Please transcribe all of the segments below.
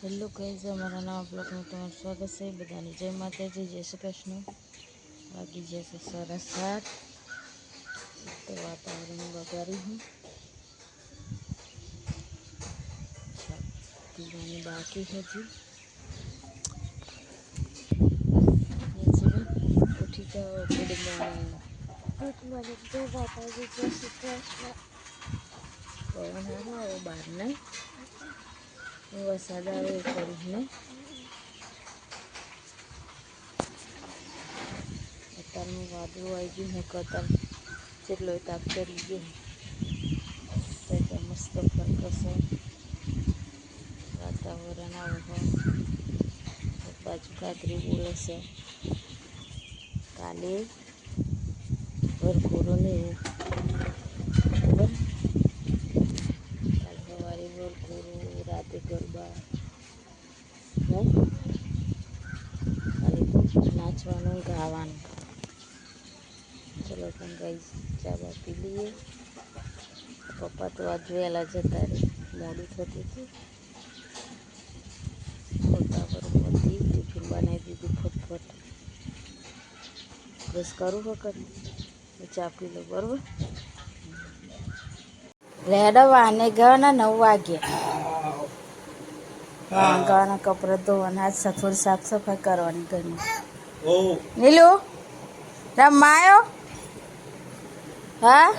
Hello guys, અમારા નવા બ્લોગમાં તમારું સ્વાગત છે. બધાને જય માતાજી, જય શ્રી કૃષ્ણ. વાગી જશે 7:30. તો વાતાવરણ બગાડી હું પીવાની બાકી હજી. ઉઠી જાઓ. Good morning. ગુડ મોર્નિંગ, જય માતાજી, જય શ્રી કૃષ્ણ. પવન હારો આવો બહાર નહીં, વરસાદ આવે એ કરીને અત્યારનું વાદળું આવી ગયું ને કતર જેટલો તાપ ચડી ગયો. ત્યાં મસ્ત ફરકશે વાતાવરણ આવું એક બાજુ કાતરી બોલે છે. કાલે વરઘોડો ને એવું ખબર, કાલે સવારે વરઘોડો, રાતે ગરબા, કાલે નાચવાનું ગાવાનું. ચલો પણ ગાઈઝ ચા બા પી લઈએ. પપ્પા તો આજ વહેલા જતા રહે, મોડું થતું હતું. ખોટા બરોબરથી ટિફિન બનાવી દીધું ફટફટ. બસ કરું વખત ચા પી લો બરોબર. રેડવાને ગવાના 9 વાગ્યા. ગવાના કપડાં ધોવાના, આજ થોડી સાફ સફાઈ કરવાની ઘરની. નીલુ રમાયો? હા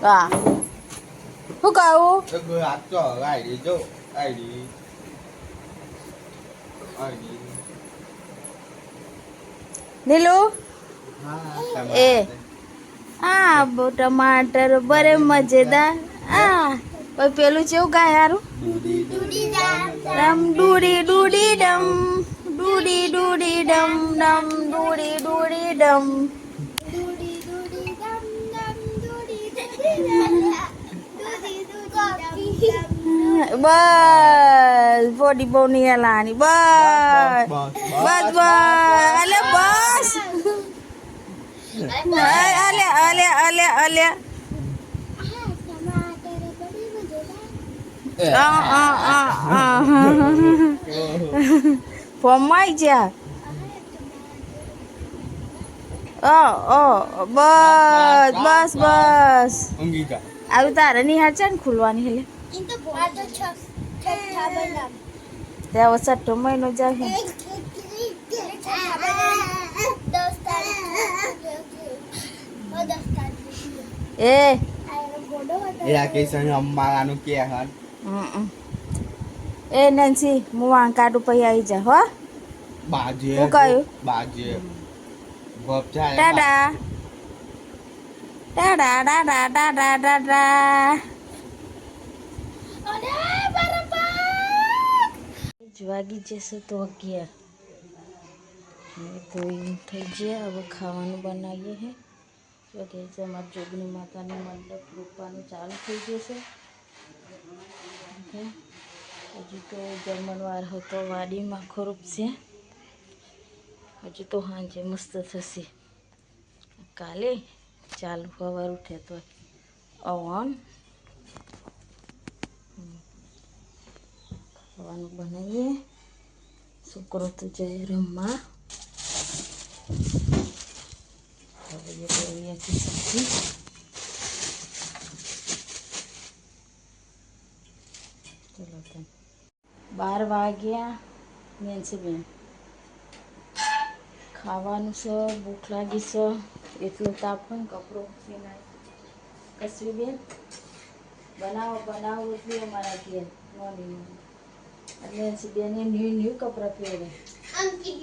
હા, શું કહું? નીલુ એ હા બહુ ટમાટર બરે મજેદાર. હા પછી પેલું કેવું ગાય હારું? ડમ ડૂડી ડૂડી ડમ, ડૂડી ડૂડી ડમ ડમ, ડૂડી ડૂડી ડમ. બસ બોડી બહુ નહીં હલાની. બસ બસ બસ અલે બસ અલે અલે અલે અલે ફોર્મમાં આવી જા. બસ બસ બસ આવું તારે નિહાળ છે ને ખુલવાની હેલે ત્યાં છઠ્ઠો મહિનો જાય. એ નેન્સી હું વાં કાઢું પછી આવી જા હો. હું કહ્યું ટાટા ટાટા ટાટા ટાટા ટાટા. વાગી જશે તો 11. ધોઈ થઈ ગયા. હવે ખાવાનું બનાવીએ હે. કે છે અમારા જોગણી માતાનું મંડપ રૂપવાનું ચાલુ થઈ જશે. હજુ તો જમણવાર હતો વાડીમાં ખોરૂપ છે. હજુ તો સાંજે મસ્ત થશે. કાલે ચાલુ સવાર ઉઠે તો અવન ખાવાનું બનાવીએ. છોકરો તો જાય રમવા. હવે સબ્જી ચલો તો 12 વાગ્યા. નેન્સીબેન ખાવાનું છે, ભૂખ લાગી છે. એટલું તાપ હોય ને કપડો સીનાય. કસવીબેન બનાવો બનાવો એટલી અમારા ઘેર મોર્નિંગ. નેન્સીબેન ન્યૂ કપડાં પહેરે. અંકી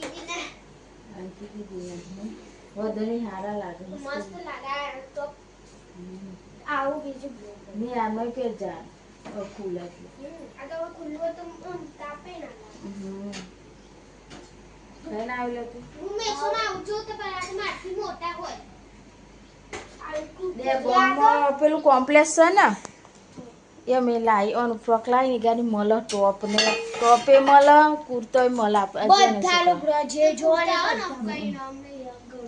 દીદીને વધારે સારા લાગે, મસ્ત લાગે. તો આવું બીજું નહીં આમાં પહેરજા ખુલ્લા આ તો ખુલ્લું તો તાપે ના ખાઈ ના આવેલો તું. હું મેસો ના આવું છું તો મારથી મોટા હોય. પેલું કોમ્પ્લેક્સ છે ને એ મેં લાવી અનુ ફ્રોક લાવી ગાડી મળે. ટોપે મળે, કુર્તોય મળે. જે જોડે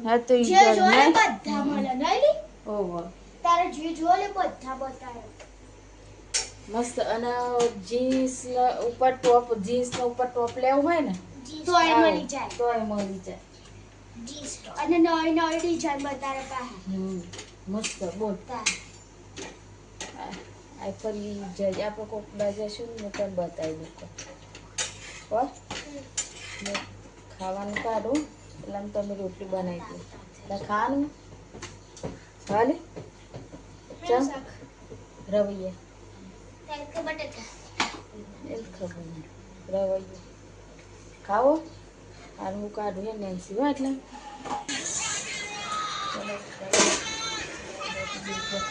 હા તો બધા મળે. ઓહો તારે જે જોડે બધા બતાવે. મસ્ત. અને જીન્સ ઉપર ટોપ, જીન્સ ઉપર ટોપ લેવું હોય ને તોય મળી જાય. તોય મળી જાય. અને નવી નવી ડિઝાઇન બતાવે પાસે. મસ્ત બોલ. આ ફરી જઈ આપણે કોક બાજુ જશું ને તને બતાવી દઉં. બસ ખાવાનું કાઢું એટલે તમે રોટલી બનાવી દો. એટલે ખાવાનું હાલે ચમ રવૈયા એ ખબર રવૈયો ખાવો હાલ હું કાઢું ને નેન્સી હો એટલે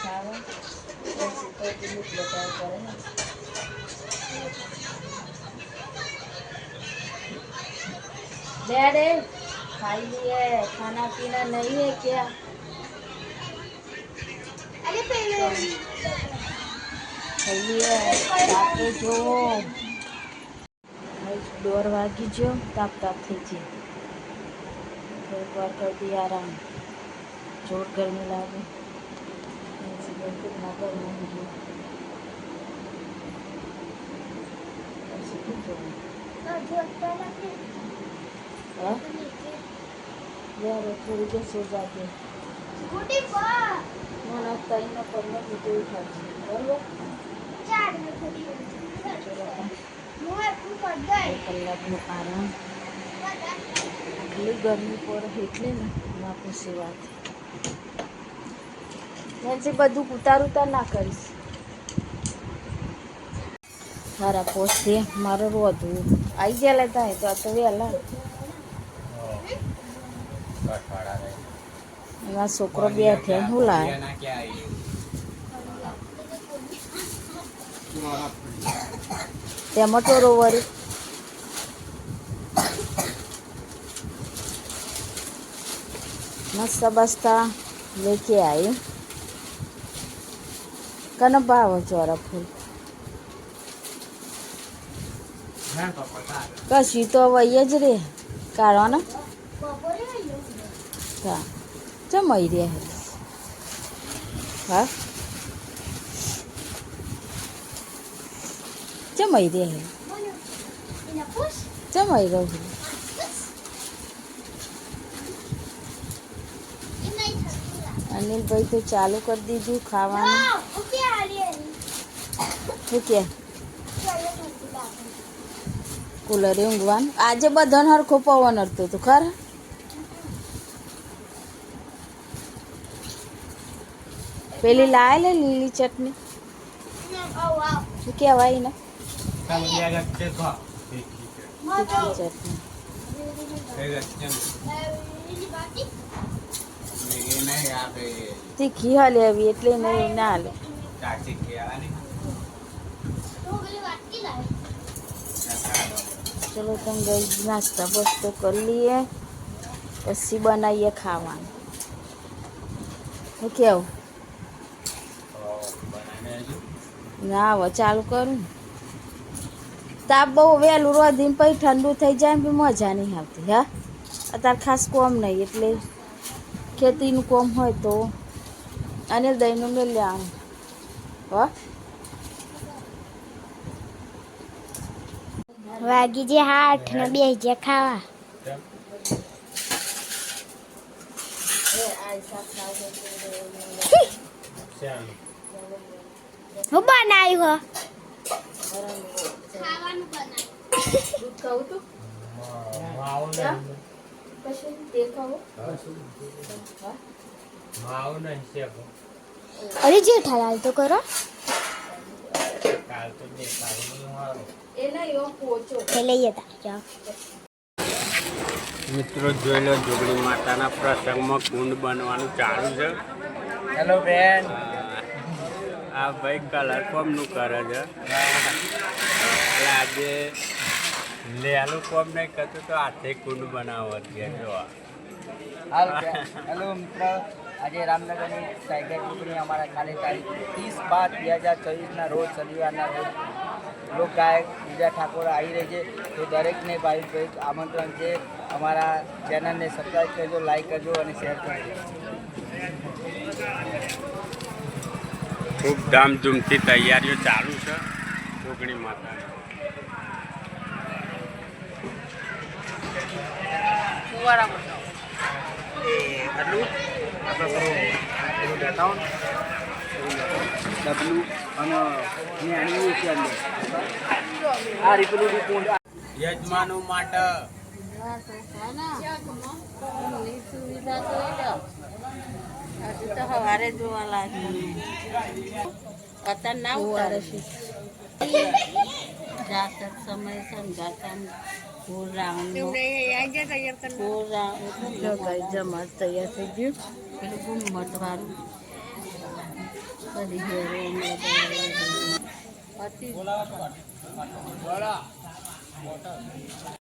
ખાવા डैडी खाई लिए खाना पीना नहीं है क्या? અરે પેલે ખાઈ लिए તાપે જો દોર વાગી જો તાપ તાપ થઈ છે. થોડીક વાર કરી દઈએ આરામ. જોર ગરમી લાગે ના ગરમી ગયું हाँ यार थोड़ी देर सो जाते ગુડી પર મને તઈને પગને નીચે ઉઠાડશે બરાબર. 4 મિનિટ ચલો હું એટલું કર દઈ કલાકનો આરામ. આટલી ગરમી પડે એટલે ને બાપુ સેવા નેન્સી બધું ઉતાર ના કરીશ. સારા પોસ્ટે મારો રોધવું આવી ગયા લેતા તો આ તો વહેલા એમાં છોકરો બેઠે શું લાવે તેમાં ટોરો વળી મસ્ત બસ્તા લેકે આવી. કને ભાવ ચોરા ફૂલ કશી તો વહી જ રે કાઢવાના બપોરે હા જમાઈ રે હા જમાઈ રે એના પુશ જમાઈ રહ્યું એ નહીં થતું. અનિલભાઈ તો ચાલુ કરી દીધું ખાવાનું. ઓકે આલી શું કે ચાલો ઠંડી લાગે. કુલરે ઊંઘવાનું આજે બધાને હરખો પવન હરતો હતું ખરા. પેલી લાવે લે લીલી ચટણી આવ આવ શું કહેવાય ને મજો ચટણી એની બાકી તીખી હાલે આવી એટલે નહીં ના હાલે. તો પેલી વાટકી લાવે. ચલો તમે ગઈ નાસ્તા બસ્તો કરી લઈએ પછી બનાવીએ ખાવાનું. શું કેવું ના હવે ચાલુ કરું. તાપ બહુ વહેલું રોધીને પછી ઠંડુ થઈ જાય બી મજા નહીં આવતી. હા અત્યારે ખાસ કોમ નહીં એટલે ખેતીનું કોમ હોય તો અને દહીંનું મેં લેવાનું હો. વાગી જે 8 ને 2 જે ખાવા. હું બનાવ્યું ખાવાનું દૂધ ખાવું તું પછી તે ખાવું અરે જેઠાલાલ તો કરો એ નહીં પોચો તે લઈએ તા મિત્રો જોઈ લો જોગણી માતાના પ્રસંગમાં કુંડ બનવાનું ચાલુ છે. હેલો બેન. આ ભાઈ કલર કોમનું કરે છે એટલે આજે લેલું કોમ નહીં કરતું તો હાથે કુંડ બનાવો છે. જો હેલો મિત્રો, આજે રામનગરની ટાઈગર ગ્રુપની અમારા ખાલી તારીખ 30/5/2024ના રોજ શનિવારના રોજ લોક ગાયક પૂજા ઠાકોર આવી રહી છે. તો દરેકને ભાઈ આમંત્રણ છે. અમારા ચેનલને સબસ્ક્રાઈબ કરજો, લાઈક કરજો અને શેર કરજો. ખૂબ ધામધૂમથી તૈયારીઓ ચાલુ છે. જોગણી માતા ડબલું અને નેણિયું છે અંદર. આ રીતનું કુંડ યજમાનો માટે સવારે જોવા લાગે કતર ના ઉતારે જાતક સમય સંગાતા ફૂલ રાઉન્ડ જમા તૈયાર થઈ ગયું પેલું ગુમ્મટ વાળું બધી ઘેરો હમણાં